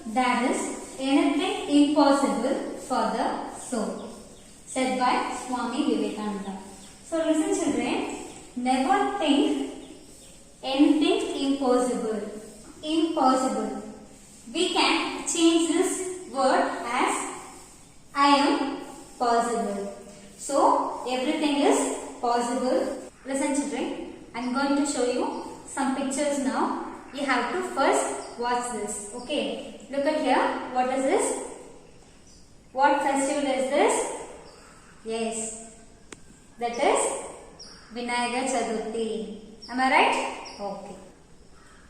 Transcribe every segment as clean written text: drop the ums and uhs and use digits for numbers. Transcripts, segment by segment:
there is anything impossible for the soul, said by Swami Vivekananda. So listen children, never think anything impossible. Impossible. We can change this word as I am possible. So everything is possible. Listen children, I am going to show you some pictures now. You have to first watch this. Okay. Look at here. What is this? What festival is this? Yes. That is Vinayaga Chaturthi. Am I right? Okay.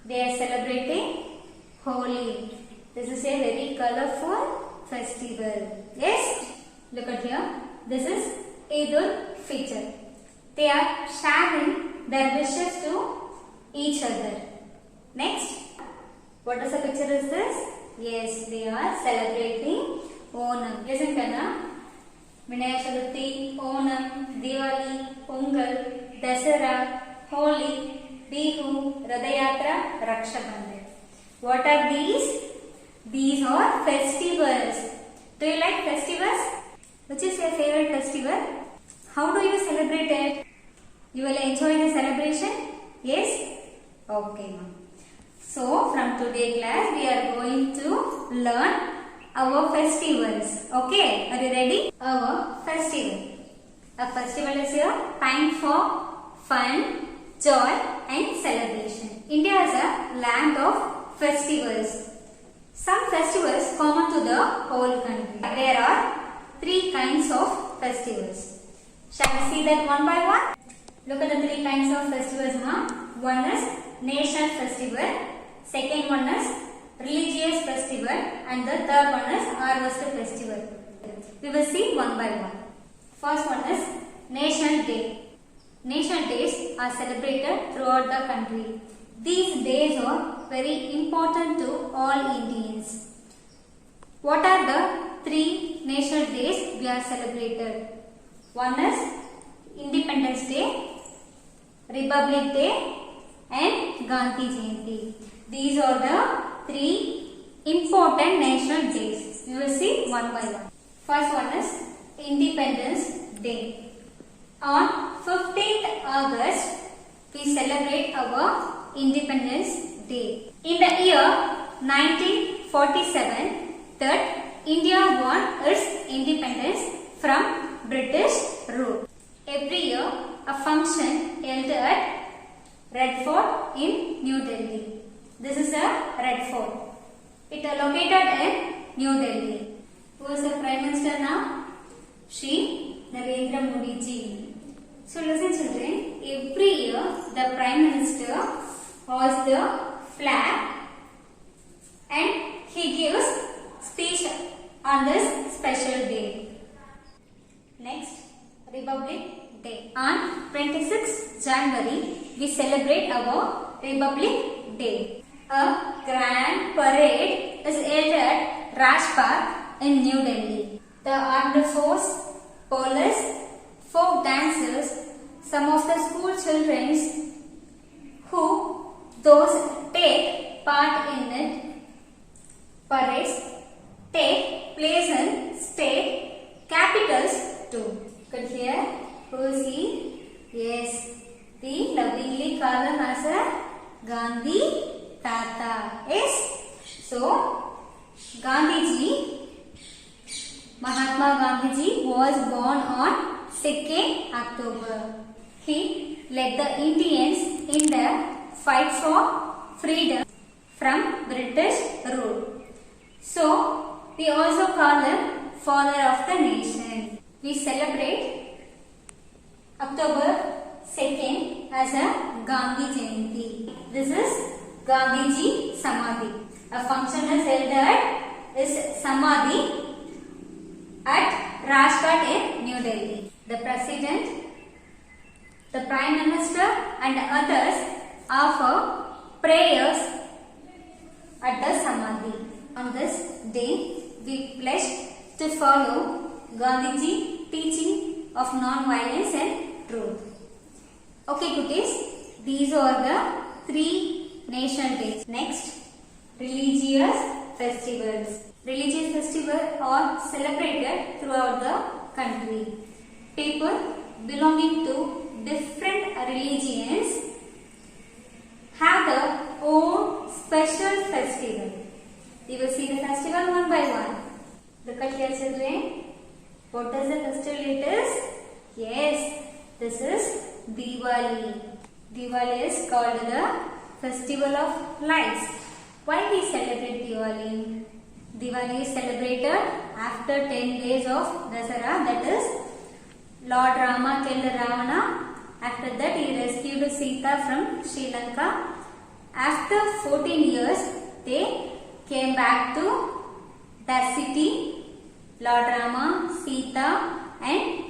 They are celebrating Holi. This is a very colorful festival. Yes? Look at here. This is Eid-ul-Fitr. They are sharing their wishes to each other. Next. What is the picture is this? Yes, they are celebrating Onam. Listen Kana. Vinayaga Chaturthi, Onam, Diwali, Pongal, Dasara, Holi, Bihu, Radhayatra, Rakshabandhan. What are these? These are festivals. Do you like festivals? Which is your favorite festival? How do you celebrate it? You will enjoy the celebration? Yes? Okay, ma'am. So, from today class, we are going to learn our festivals. Okay, are you ready? Our festival. A festival is a time for fun, joy and celebration. India is a land of festivals. Some festivals common to the whole country. There are three kinds of festivals. Shall we see that one by one? Look at the three kinds of festivals now. One is national festival. Second one is religious festival. And the third one is harvest festival. We will see one by one. First one is National Day. National days are celebrated throughout the country. These days are very important to all Indians. What are the three national days we are celebrated? One is Independence Day, Republic Day and Gandhi Jayanti. These are the three important national days. We will see one by one. First one is Independence Day. On 15th August, we celebrate our Independence Day. In the year 1947, that India won its independence from British rule. Every year, a function held at Red Fort in New Delhi. This is a Red Fort. It is located in New Delhi. Who is the Prime Minister now? Shri Narendra Modi ji. So listen children, every year the Prime Minister holds the flag and he gives speech on this special day. Next, Republic Day. On 26th January, we celebrate our Republic Day. A grand parade is held at Rajpath in New Delhi. The armed force, police, folk dancers, some of the school children who those take part in it parades take place in state capitals too. Could hear who is he? Yes, the lovingly called him as a Gandhi Tata. Yes, so Gandhiji, Mahatma Gandhiji was born on 2nd October. He led the Indians in the fight for freedom from British rule. So, we also call him Father of the Nation. We celebrate October 2nd as a Gandhi Jayanti. This is Gandhiji Samadhi. A function is held at his Samadhi at Rajghat in New Delhi. The President, the Prime Minister and others offer prayers at the Samadhi. On this day, we pledge to follow Gandhiji teaching of non-violence and truth. Okay, cuties, these are the three national days. Next, religious festivals. Religious festivals are celebrated throughout the country. People belonging to different religions have their own special festival. We will see the festival one by one. Look at here, children. What is the festival it is? Yes, this is Diwali. Diwali is called the festival of lights. Why we celebrate Diwali? Diwali is celebrated after 10 days of Dasara, that is Lord Rama killed Ravana. After that he rescued Sita from Sri Lanka. After 14 years they came back to the city, Lord Rama, Sita and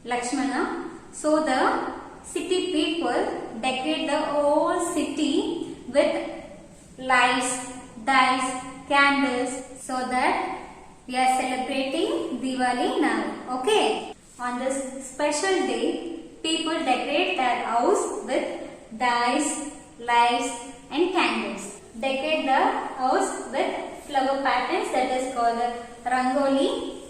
Lakshmana. So the city people decorate the whole city with lights, dyes, candles, so that we are celebrating Diwali now. Okay. On this special day, people decorate their house with dyes, lights and candles. Decorate the house with flower patterns, that is called Rangoli.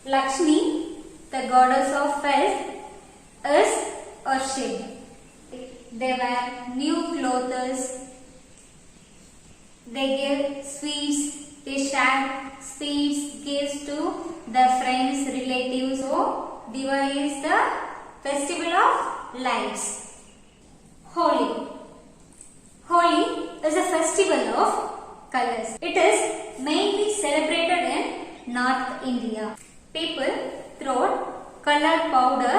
Lakshmi, the goddess of wealth, is worshipped. They wear new clothes. They give sweets. They share sweets, gifts to the friends, relatives. So, Diwali is the festival of lights. Holi. Holi is a festival of colors. It is mainly celebrated in North India. People throw colored powder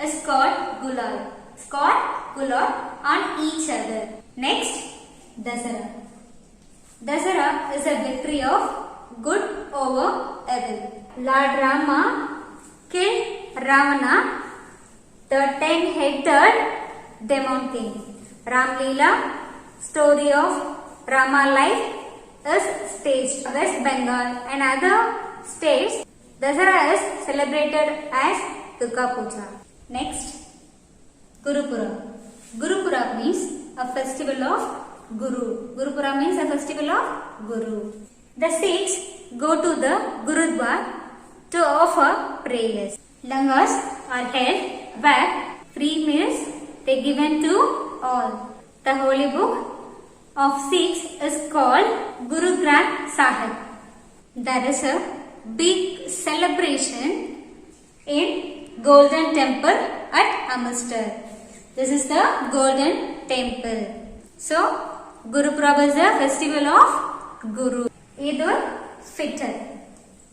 is called gulal. It's called gulal on each other. Next, Dasara. Dasara is a victory of good over evil. Lord Rama killed Ravana, the 10-headed demon king. Ram Leela, story of Rama life, is staged in West Bengal and other states. Dasara is celebrated as Durga Puja. Next, Gurupurab. Gurupurab means a festival of Guru. Gurupurab means a festival of Guru. The Sikhs go to the Gurudwar to offer prayers. Langas are held where free meals are given to all. The holy book of Sikhs is called Guru Granth Sahib. There is a big celebration in Golden Temple at Amritsar. This is the Golden Temple. So, Gurupurab is the festival of Guru. Eid al-Fitr.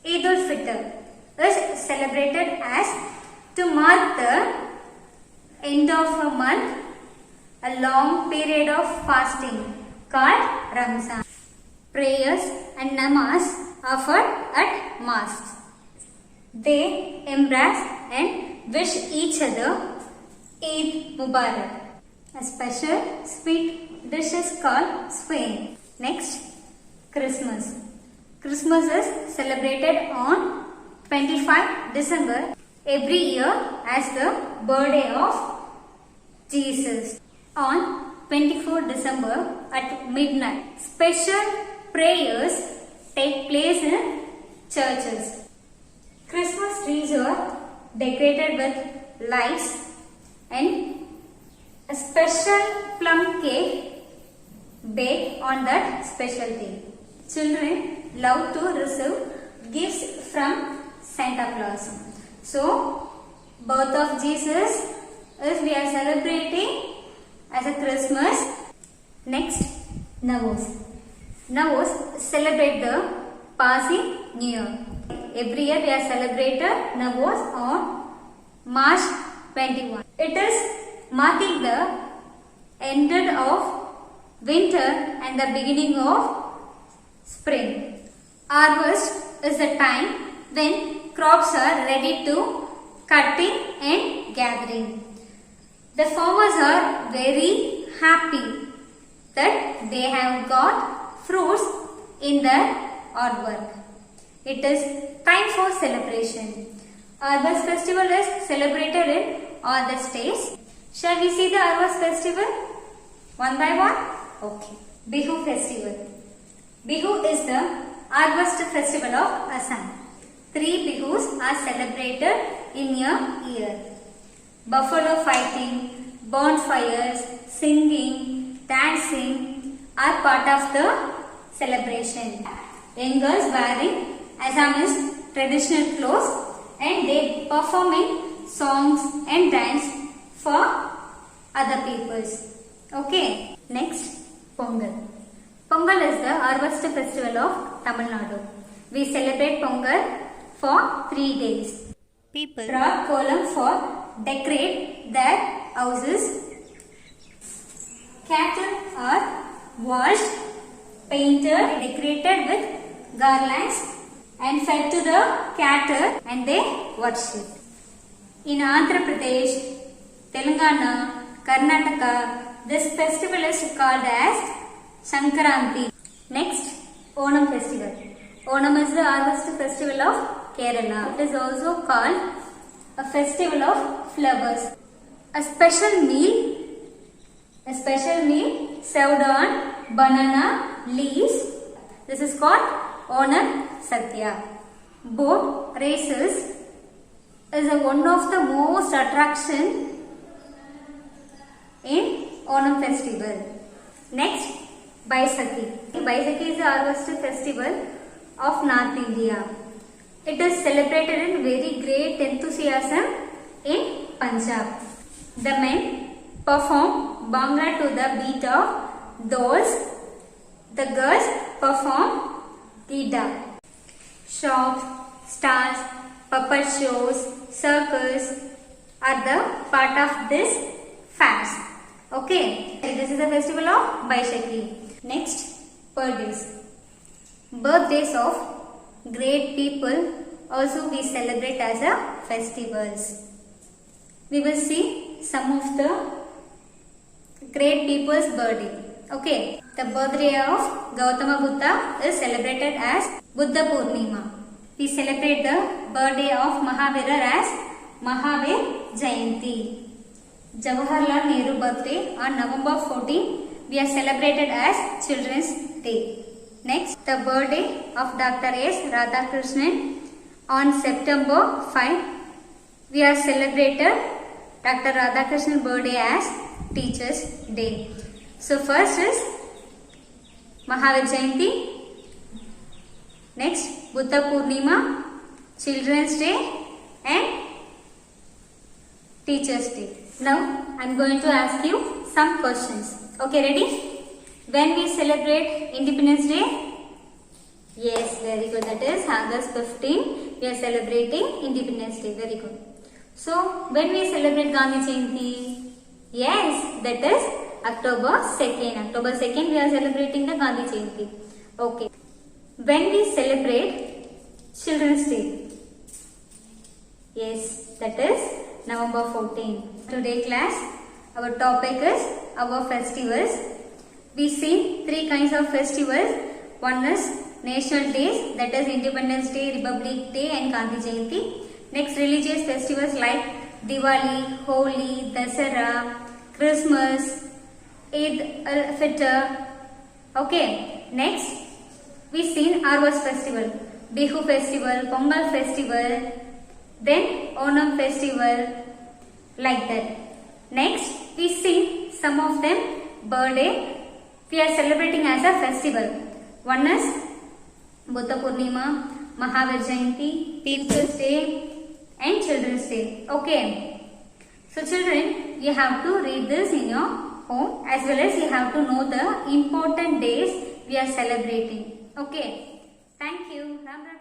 Eid al-Fitr is celebrated as to mark the end of a month, a long period of fasting called Ramzan. Prayers and namaz offered at mosques. They embrace and wish each other Eid Mubarak. A special sweet dish is called swein. Next, Christmas. Christmas is celebrated on 25 December every year as the birthday of Jesus. On 24 December at midnight, special prayers take place in churches. Christmas trees are decorated with lights and a special plum cake baked on that special day. Children love to receive gifts from Santa Claus. So, birth of Jesus is we are celebrating as a Christmas. Next, Navos. Navos celebrate the passing New Year. Every year we are celebrated Navos on March 21. It is marking the end of winter and the beginning of spring. Harvest is the time when crops are ready to cutting and gathering. The farmers are very happy that they have got fruits in their hard work. It is time for celebration. Harvest festival is celebrated in all the states. Shall we see the Harvest festival one by one? Okay. Bihu festival. Bihu is the harvest festival of Assam. 3 Bihus are celebrated in a year. Buffalo fighting, bonfires, singing, dancing are part of the celebration. Young girls wearing Assamese traditional clothes and they performing songs and dance for other peoples. Okay. Next, Pongal. Pongal is the harvest festival of Tamil Nadu. We celebrate Pongal for 3 days. People draw kolam for decorate their houses. Cattle are washed, painted, decorated with garlands and fed to the cattle and they worship. In Andhra Pradesh, Telangana, Karnataka, this festival is called as Sankaranti. Next, Onam festival. Onam is the harvest festival of Kerala. It is also called a festival of flowers. A special meal served on banana leaves. This is called Onam Sadhya. Boat races is one of the most attraction in Onam festival. Next, Baisakhi. Baisakhi is the harvest festival of North India. It is celebrated in very great enthusiasm in Punjab. The men perform Bhangra to the beat of dolls. The girls perform Gida. Shops, stalls, puppet shows, circus are the part of this fast. Okay, this is the festival of Baisakhi. Next, birthdays. Birthdays of great people also we celebrate as a festivals. We will see some of the great people's birthday. Okay, the birthday of Gautama Buddha is celebrated as Buddha Purnima. We celebrate the birthday of Mahavira as Mahavir Jayanti. Jawaharlal Nehru birthday on November 14 we are celebrated as Children's Day. Next, the birthday of Dr. S. Radhakrishnan on September 5 we are celebrated Dr. Radhakrishnan birthday as Teachers Day. So first is Mahavir Jayanti. Next, Buddha Purnima, Children's Day and Teachers Day. Now, I am going to ask you some questions. Okay, ready? When we celebrate Independence Day? Yes, very good. That is August 15. We are celebrating Independence Day. Very good. So, when we celebrate Gandhi Jayanti? Yes, that is October 2nd. October 2nd we are celebrating the Gandhi Jayanti. Okay. When we celebrate Children's Day? Yes, that is November 14. Today class, our topic is our festivals. We see 3 kinds of festivals. One is national days, that is Independence Day, Republic Day and Gandhi Jayanti. Next, religious festivals like Diwali, Holi, Dasara, Christmas, Eid al-Fitr. Okay. Next, we see Harvest festival, Bihu festival, Pongal festival, then Onam festival, like that. Next, we see some of them birthday we are celebrating as a festival. One is Buddha Purnima, Mahavir Jayanti, Teachers Day and Children's Day. Okay. So children, you have to read this in your home as well as you have to know the important days we are celebrating. Okay. Thank you. Ram Ram.